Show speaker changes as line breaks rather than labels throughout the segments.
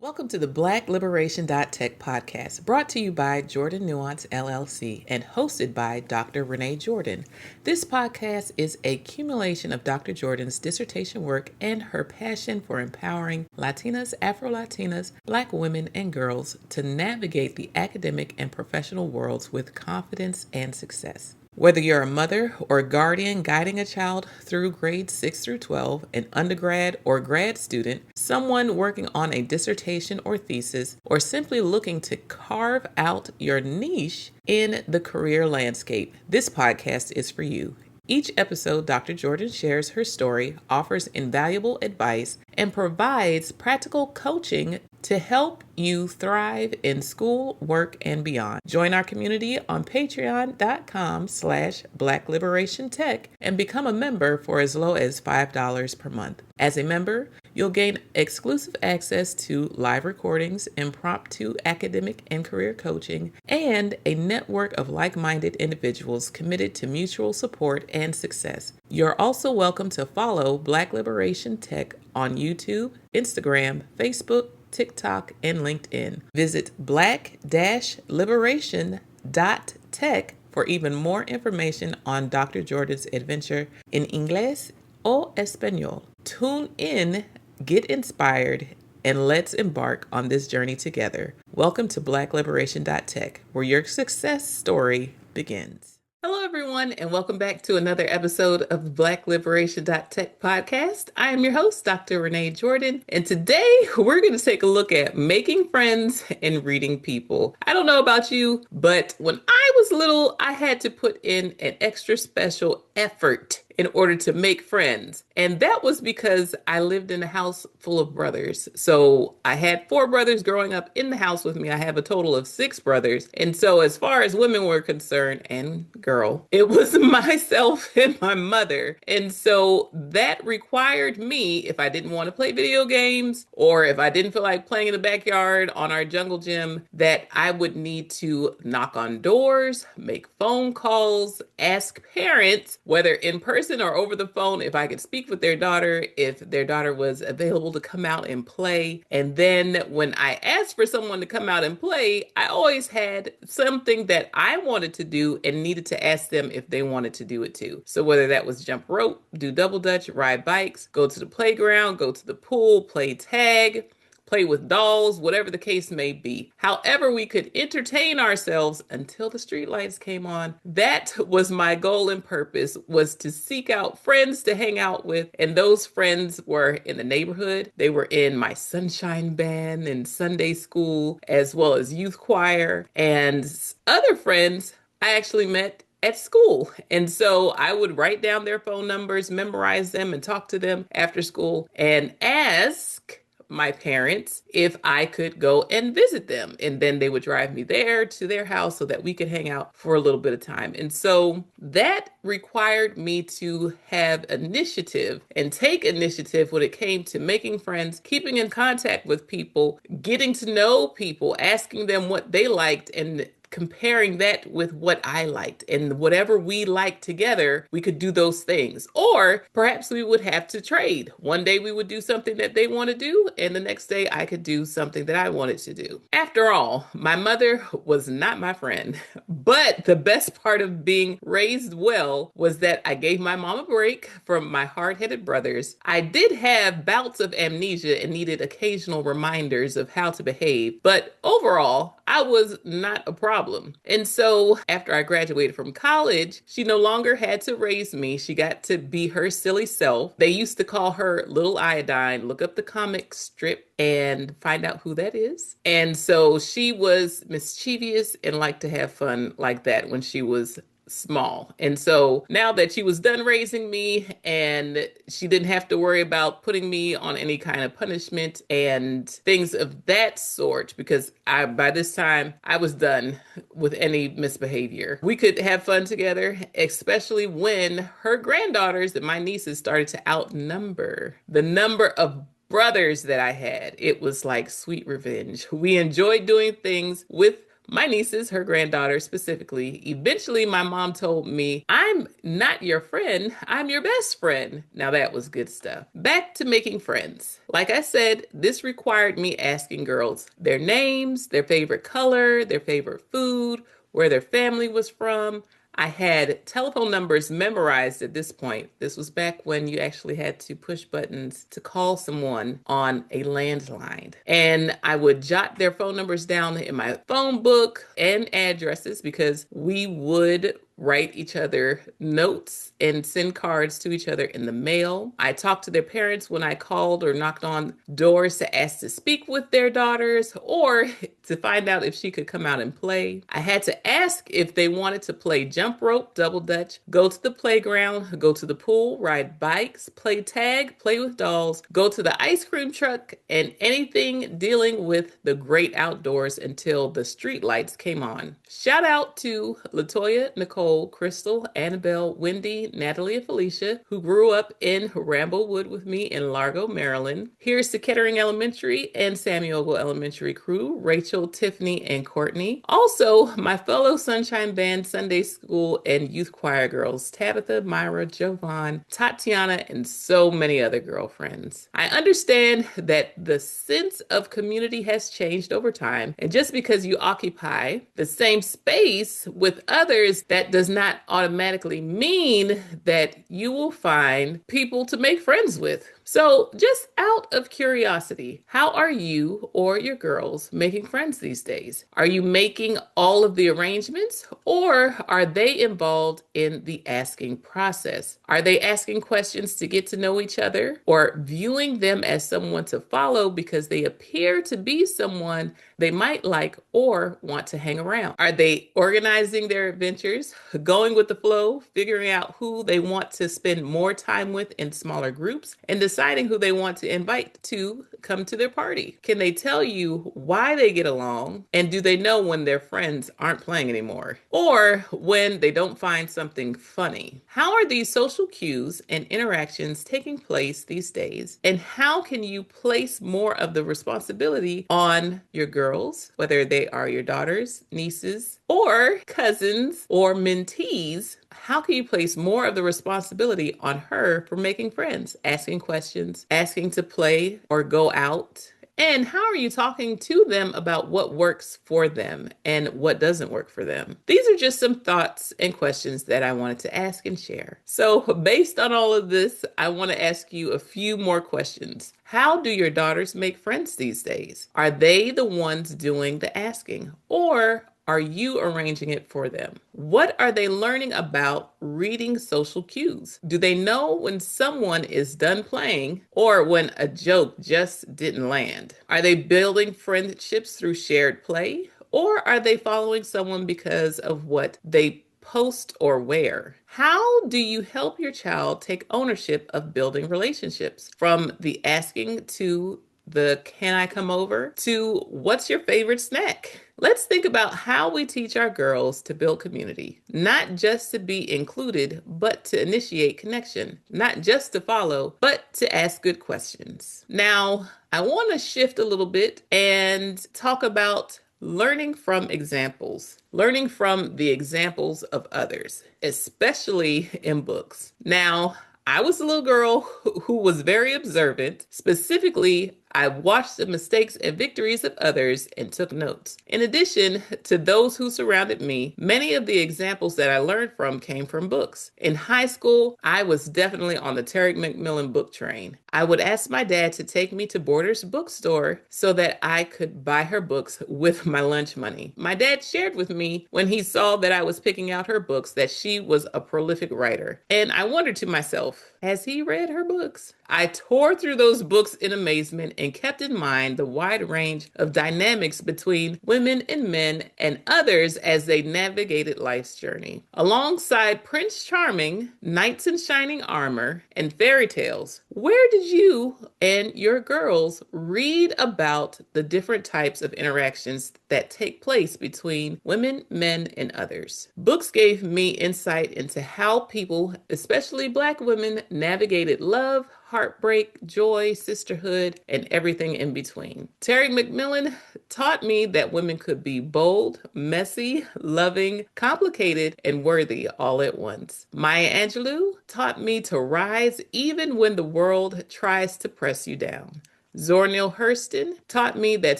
Welcome to the Black-Liberation.Tech podcast, brought to you by Jordan Nuance LLC and hosted by Dr. Renée Jordan. This podcast is a accumulation of Dr. Jordan's dissertation work and her passion for empowering Latinas, Afro-Latinas, Black women, and girls to navigate the academic and professional worlds with confidence and success. Whether you're a mother or a guardian guiding a child through grades 6 through 12, an undergrad or grad student, someone working on a dissertation or thesis, or simply looking to carve out your niche in the career landscape, this podcast is for you. Each episode, Dr. Jordan shares her story, offers invaluable advice, and provides practical coaching to help you thrive in school, work, and beyond. Join our community on patreon.com/Black-Liberation.Tech and become a member for as low as $5 per month. As a member, you'll gain exclusive access to live recordings, impromptu academic and career coaching, and a network of like-minded individuals committed to mutual support and success. You're also welcome to follow Black Liberation Tech on YouTube, Instagram, Facebook, TikTok, and LinkedIn. Visit black-liberation.tech for even more information on Dr. Jordan's adventure in Inglés o Español. Tune in, get inspired, and let's embark on this journey together. Welcome to Black-Liberation.Tech, where your success story begins. Hello, everyone, and welcome back to another episode of the Black-Liberation.Tech podcast. I am your host, Dr. Renée Jordan, and today we're going to take a look at making friends and reading people. I don't know about you, but when I was little, I had to put in an extra special effort in order to make friends. And that was because I lived in a house full of brothers. So I had 4 brothers growing up in the house with me. I have a total of 6 brothers. And so as far as women were concerned, and girl, it was myself and my mother. And so that required me, if I didn't want to play video games, or if I didn't feel like playing in the backyard on our jungle gym, that I would need to knock on doors, make phone calls, ask parents, whether in person or over the phone, if I could speak with their daughter, if their daughter was available to come out and play. And then when I asked for someone to come out and play, I always had something that I wanted to do and needed to ask them if they wanted to do it too. So whether that was jump rope, do double dutch, ride bikes, go to the playground, go to the pool, play tag, play with dolls, whatever the case may be. However, we could entertain ourselves until the streetlights came on. That was my goal and purpose, was to seek out friends to hang out with. And those friends were in the neighborhood. They were in my sunshine band and Sunday school, as well as youth choir. And other friends I actually met at school. And so I would write down their phone numbers, memorize them, and talk to them after school and ask my parents if I could go and visit them. And then they would drive me there to their house so that we could hang out for a little bit of time. And so that required me to have initiative and take initiative when it came to making friends, keeping in contact with people, getting to know people, asking them what they liked, and comparing that with what I liked, and whatever we liked together, we could do those things. Or perhaps we would have to trade. One day we would do something that they want to do, and the next day I could do something that I wanted to do. After all, my mother was not my friend, but the best part of being raised well was that I gave my mom a break from my hard-headed brothers. I did have bouts of amnesia and needed occasional reminders of how to behave, but overall, I was not a problem. And so after I graduated from college, she no longer had to raise me. She got to be her silly self. They used to call her Little Iodine. Look up the comic strip and find out who that is. And so she was mischievous and liked to have fun like that when she was small. And so now that she was done raising me and she didn't have to worry about putting me on any kind of punishment and things of that sort, because by this time I was done with any misbehavior. We could have fun together, especially when her granddaughters and my nieces started to outnumber the number of brothers that I had. It was like sweet revenge. We enjoyed doing things with My nieces, her granddaughter specifically, eventually my mom told me, I'm not your friend, I'm your best friend. Now that was good stuff. Back to making friends. Like I said, this required me asking girls their names, their favorite color, their favorite food, where their family was from. I had telephone numbers memorized at this point. This was back when you actually had to push buttons to call someone on a landline. And I would jot their phone numbers down in my phone book and addresses because we would write each other notes and send cards to each other in the mail. I talked to their parents when I called or knocked on doors to ask to speak with their daughters or to find out if she could come out and play. I had to ask if they wanted to play jump rope, double dutch, go to the playground, go to the pool, ride bikes, play tag, play with dolls, go to the ice cream truck, and anything dealing with the great outdoors until the street lights came on. Shout out to Latoya, Nicole, Crystal, Annabelle, Wendy, Natalie, and Felicia, who grew up in Ramblewood with me in Largo, Maryland. Here's to Kettering Elementary and Samuel Elementary crew, Rachel, Tiffany, and Courtney. Also, my fellow Sunshine Band, Sunday School, and Youth Choir girls, Tabitha, Myra, Jovan, Tatiana, and so many other girlfriends. I understand that the sense of community has changed over time, and just because you occupy the same space with others, that does not automatically mean that you will find people to make friends with. So, just out of curiosity, how are you or your girls making friends these days? Are you making all of the arrangements or are they involved in the asking process? Are they asking questions to get to know each other or viewing them as someone to follow because they appear to be someone they might like or want to hang around? Are they organizing their adventures, going with the flow, figuring out who they want to spend more time with in smaller groups, and deciding who they want to invite to come to their party? Can they tell you why they get along? And do they know when their friends aren't playing anymore? Or when they don't find something funny? How are these social cues and interactions taking place these days? And how can you place more of the responsibility on your girls, whether they are your daughters, nieces, or cousins, or mentees? How can you place more of the responsibility on her for making friends, asking questions, asking to play or go out? And how are you talking to them about what works for them and what doesn't work for them? These are just some thoughts and questions that I wanted to ask and share. So based on all of this, I want to ask you a few more questions. How do your daughters make friends these days? Are they the ones doing the asking, or are you arranging it for them? What are they learning about reading social cues? Do they know when someone is done playing or when a joke just didn't land? Are they building friendships through shared play, or are they following someone because of what they post or wear? How do you help your child take ownership of building relationships, from the asking to the can I come over to what's your favorite snack? Let's think about how we teach our girls to build community, not just to be included, but to initiate connection, not just to follow, but to ask good questions. Now, I want to shift a little bit and talk about learning from examples, learning from the examples of others, especially in books. Now, I was a little girl who was very observant. Specifically, I watched the mistakes and victories of others and took notes. In addition to those who surrounded me, many of the examples that I learned from came from books. In high school, I was definitely on the Terry McMillan book train. I would ask my dad to take me to Borders bookstore so that I could buy her books with my lunch money. My dad shared with me when he saw that I was picking out her books that she was a prolific writer. And I wondered to myself, has he read her books? I tore through those books in amazement and kept in mind the wide range of dynamics between women and men and others as they navigated life's journey. Alongside Prince Charming, knights in shining armor, and fairy tales, where did you and your girls read about the different types of interactions that take place between women, men, and others? Books gave me insight into how people, especially Black women, navigated love, heartbreak, joy, sisterhood, and everything in between. Terry McMillan taught me that women could be bold, messy, loving, complicated, and worthy all at once. Maya Angelou taught me to rise even when the world tries to press you down. Zora Neale Hurston taught me that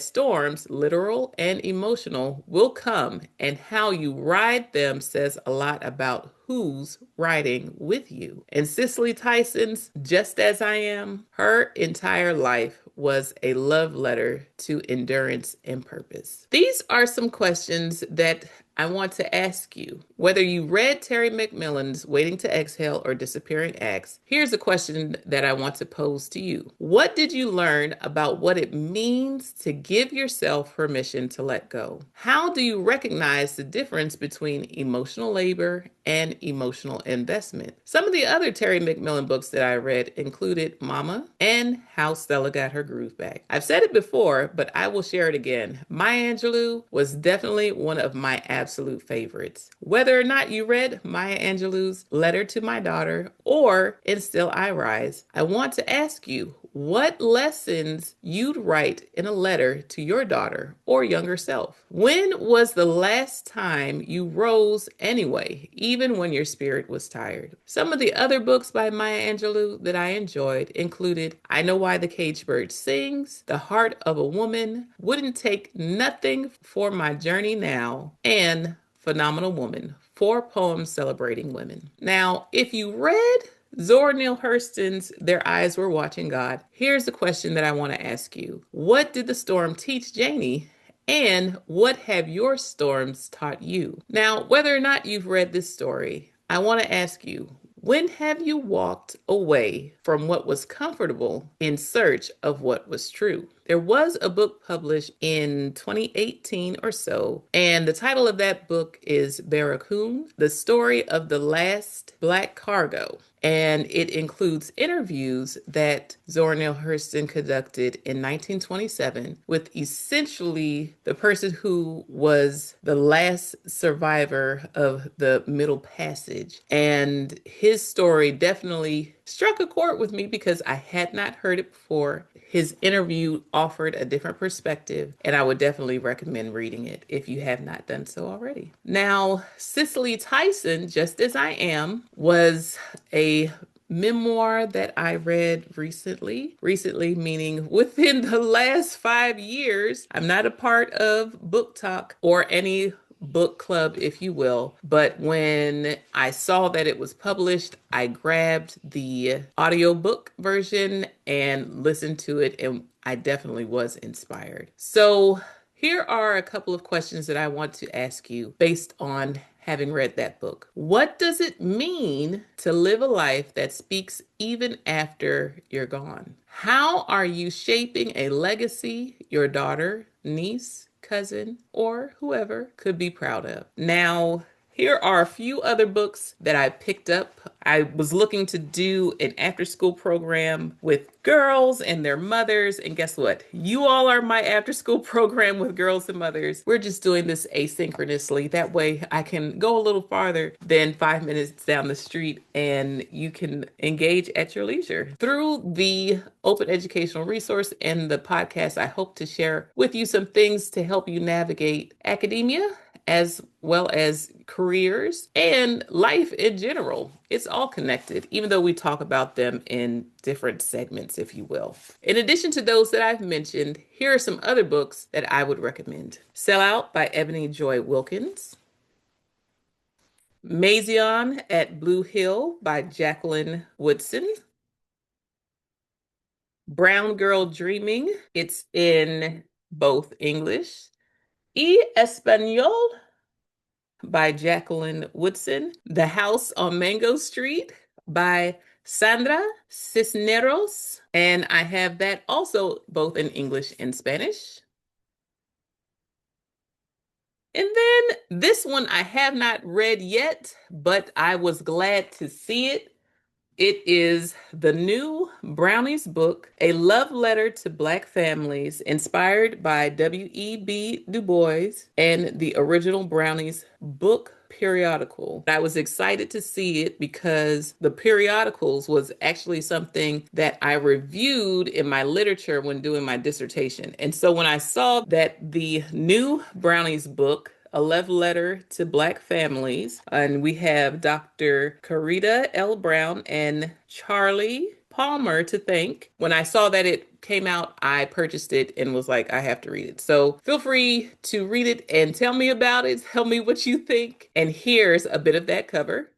storms, literal and emotional, will come, and how you ride them says a lot about who's riding with you. And Cicely Tyson's Just As I Am, her entire life was a love letter to endurance and purpose. These are some questions that I want to ask you. Whether you read Terry McMillan's Waiting to Exhale or Disappearing Acts, here's a question that I want to pose to you. What did you learn about what it means to give yourself permission to let go? How do you recognize the difference between emotional labor and emotional investment? Some of the other Terry McMillan books that I read included Mama and How Stella Got Her Groove Back. I've said it before, but I will share it again. Maya Angelou was definitely one of my absolute favorites. Whether or not you read Maya Angelou's Letter to My Daughter or In Still I Rise, I want to ask you what lessons you'd write in a letter to your daughter or younger self. When was the last time you rose anyway, even when your spirit was tired? Some of the other books by Maya Angelou that I enjoyed included I Know Why the Caged Bird Sings, The Heart of a Woman, Wouldn't Take Nothing for My Journey Now, and Phenomenal Woman, 4 poems celebrating women. Now, if you read Zora Neale Hurston's Their Eyes Were Watching God, here's the question that I want to ask you. What did the storm teach Janie? And what have your storms taught you? Now, whether or not you've read this story, I want to ask you, when have you walked away from what was comfortable in search of what was true? There was a book published in 2018 or so, and the title of that book is Barracoon, The Story of the Last Black Cargo. And it includes interviews that Zora Neale Hurston conducted in 1927 with essentially the person who was the last survivor of the Middle Passage. And his story definitely struck a chord with me because I had not heard it before. His interview offered a different perspective, and I would definitely recommend reading it if you have not done so already. Now, Cicely Tyson, Just As I Am, was a memoir that I read recently. Recently, meaning within the last 5 years. I'm not a part of Book Talk or any book club, if you will. But when I saw that it was published, I grabbed the audiobook version and listened to it, and I definitely was inspired. So here are a couple of questions that I want to ask you based on having read that book. What does it mean to live a life that speaks even after you're gone? How are you shaping a legacy your daughter, niece, cousin, or whoever could be proud of? Now, here are a few other books that I picked up. I was looking to do an after-school program with girls and their mothers, and guess what? You all are my after-school program with girls and mothers. We're just doing this asynchronously. That way I can go a little farther than 5 minutes down the street, and you can engage at your leisure. Through the open educational resource and the podcast, I hope to share with you some things to help you navigate academia as well as careers and life in general. It's all connected, even though we talk about them in different segments, if you will. In addition to those that I've mentioned, here are some other books that I would recommend. Sell Out by Ebony Joy Wilkins. Mazion at Blue Hill by Jacqueline Woodson. Brown Girl Dreaming. It's in both English. Y Espanol by Jacqueline Woodson. The House on Mango Street by Sandra Cisneros. And I have that also both in English and Spanish. And then this one I have not read yet, but I was glad to see it. It is the new Brownies book, A Love Letter to Black Families, inspired by W.E.B. Du Bois and the original Brownies book periodical. I was excited to see it because the periodicals was actually something that I reviewed in my literature when doing my dissertation. And so when I saw that the new Brownies book, A Love Letter to Black Families, and we have Dr. Carita L. Brown and Charlie Palmer to thank. When I saw that it came out, I purchased it and was like, I have to read it. So feel free to read it and tell me about it. Tell me what you think. And here's a bit of that cover.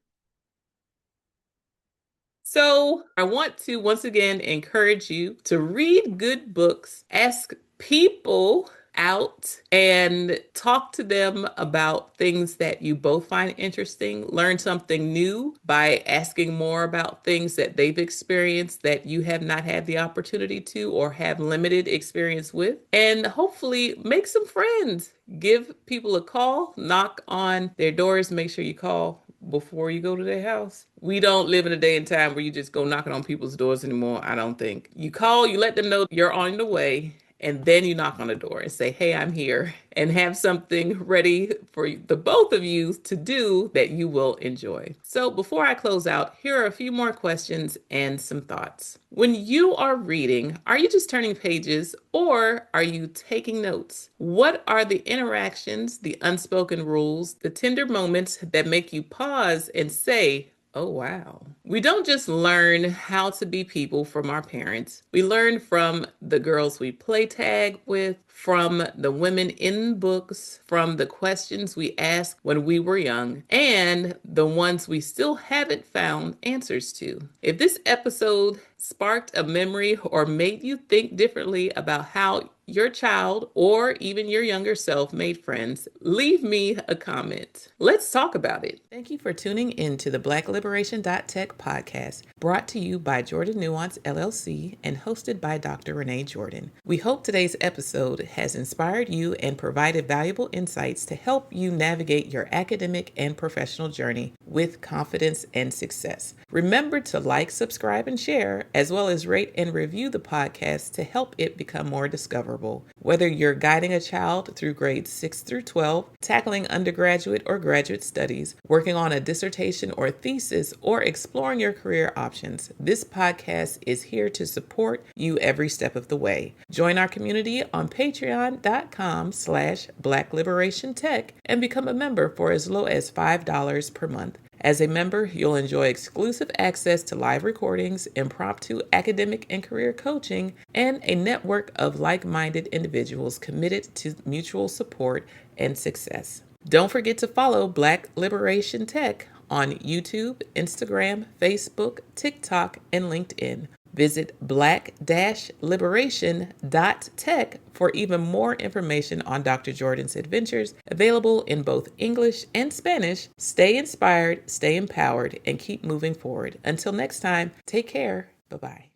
So I want to once again encourage you to read good books, ask people out and talk to them about things that you both find interesting. Learn something new by asking more about things that they've experienced that you have not had the opportunity to or have limited experience with. And hopefully make some friends. Give people a call, knock on their doors, make sure you call before you go to their house. We don't live in a day and time where you just go knocking on people's doors anymore, I don't think. You call, you let them know you're on the way, and then you knock on the door and say, hey, I'm here, and have something ready for the both of you to do that you will enjoy. So before I close out, here are a few more questions and some thoughts. When you are reading, are you just turning pages or are you taking notes? What are the interactions, the unspoken rules, the tender moments that make you pause and say, oh, wow. We don't just learn how to be people from our parents. We learn from the girls we play tag with, from the women in books, from the questions we asked when we were young, and the ones we still haven't found answers to. If this episode sparked a memory or made you think differently about how your child or even your younger self made friends, leave me a comment. Let's talk about it. Thank you for tuning in to the Black-Liberation.Tech podcast, brought to you by Jordan Nuance LLC and hosted by Dr. Renée Jordan. We hope today's episode has inspired you and provided valuable insights to help you navigate your academic and professional journey with confidence and success. Remember to like, subscribe, and share, as well as rate and review the podcast to help it become more discoverable. Whether you're guiding a child through grades 6 through 12, tackling undergraduate or graduate studies, working on a dissertation or thesis, or exploring your career options, this podcast is here to support you every step of the way. Join our community on patreon.com/Black-Liberation.Tech and become a member for as low as $5 per month. As a member, you'll enjoy exclusive access to live recordings, impromptu academic and career coaching, and a network of like-minded individuals committed to mutual support and success. Don't forget to follow Black-Liberation.Tech on YouTube, Instagram, Facebook, TikTok, and LinkedIn. Visit black-liberation.tech for even more information on Dr. Jordan's adventures, available in both English and Spanish. Stay inspired, stay empowered, and keep moving forward. Until next time, take care. Bye-bye.